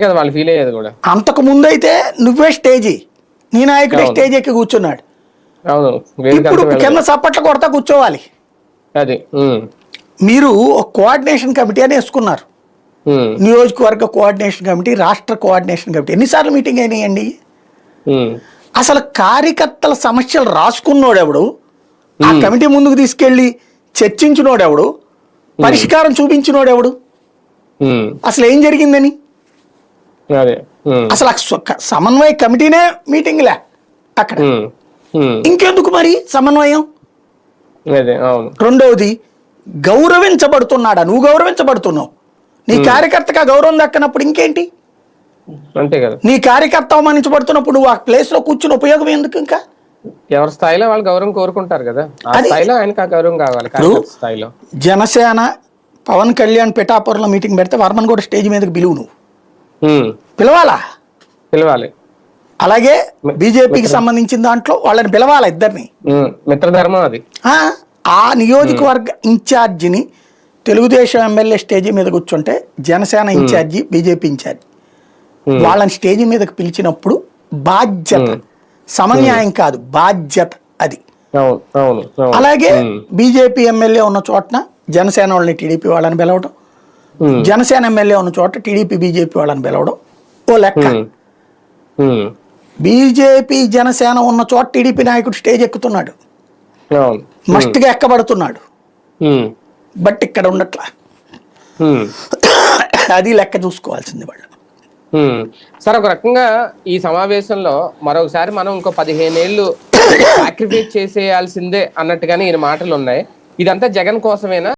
కదా వాళ్ళు ఫీల్ అయ్యేది కూడా. అంతకు ముందైతే నువ్వే స్టేజీ, నీ నాయకుడే అవును. స్టేజ్ ఎక్కి కూర్చున్నాడు. అవును, ఇప్పుడు కింద చప్పట్లు కొడతా కూర్చోవాలి. అది మీరు ఒక కోఆర్డినేషన్ కమిటీ అని వేసుకున్నారు, నియోజకవర్గ కోఆర్డినేషన్ కమిటీ, రాష్ట్ర కోఆర్డినేషన్ కమిటీ. ఎన్నిసార్లు మీటింగ్ అయినాయండి? అసలు కార్యకర్తల సమస్యలు రాసుకున్నోడెవడు, ఆ కమిటీ ముందుకు తీసుకెళ్లి చర్చించినోడెవడు, పరిష్కారం చూపించినోడెవడు, అసలు ఏం జరిగిందని? అసలు సమన్వయ కమిటీనే మీటింగ్లే అక్కడ, ఇంకెందుకు మరి సమన్వయం? రెండవది, గౌరవించబడుతున్నాడా? నువ్వు గౌరవించబడుతున్నావు, నీ కార్యకర్తగా గౌరవం దక్కనప్పుడు ఇంకేంటి? అంతే కదా. నీ కార్యకర్త అవమానించబడుతున్నప్పుడు నువ్వు ఆ ప్లేస్ లో కూర్చుని ఉపయోగం ఎందుకు? ఇంకా ఎవరి స్థాయిలో వాళ్ళు గౌరవం కోరుకుంటారు కదా, ఆ స్థాయిలో ఆయనకు ఆ గౌరవం కావాలి. స్థాయిలో జనసేన పవన్ కళ్యాణ్ పిఠాపురంలో మీటింగ్ పెడితే వర్మన్ కూడా స్టేజ్ మీదకి పిలువు, నువ్వు పిలవాలి. అలాగే బీజేపీకి సంబంధించిన దాంట్లో వాళ్ళని పిలవాలి, ఇద్దరిని. మిత్రధర్మం అది. ఆ నియోజకవర్గ ఇన్ఛార్జిని తెలుగుదేశం ఎమ్మెల్యే స్టేజీ మీద కూర్చుంటే జనసేన ఇన్ఛార్జి, బీజేపీ ఇన్ఛార్జి వాళ్ళని స్టేజీ మీదకి పిలిచినప్పుడు బాధ్యత, సమన్యాయం కాదు, బాధ్యత అది. అలాగే బీజేపీ ఎమ్మెల్యే ఉన్న చోటన జనసేన వాళ్ళని టీడీపీ వాళ్ళని పిలవడం, జనసేన ఎమ్మెల్యే ఉన్న చోట టీడీపీ బీజేపీ వాళ్ళని పిలవడం ఓ లెక్క. బీజేపీ జనసేన ఉన్న చోట టీడీపీ నాయకుడు స్టేజ్ ఎక్కుతున్నాడు, మస్ట్గా ఎక్కబడుతున్నాడు, బట్ ఇక్కడ ఉండట్లా. అది లెక్క చూసుకోవాల్సింది వాళ్ళు. సార్, ఒక రకంగా ఈ సమావేశంలో మరొకసారి మనం ఇంకో 15 ఏళ్ళు సాక్రిఫైస్ చేసేయాల్సిందే అన్నట్టుగానే ఈయన మాటలు ఉన్నాయి. ఇదంతా జగన్ కోసమేనా?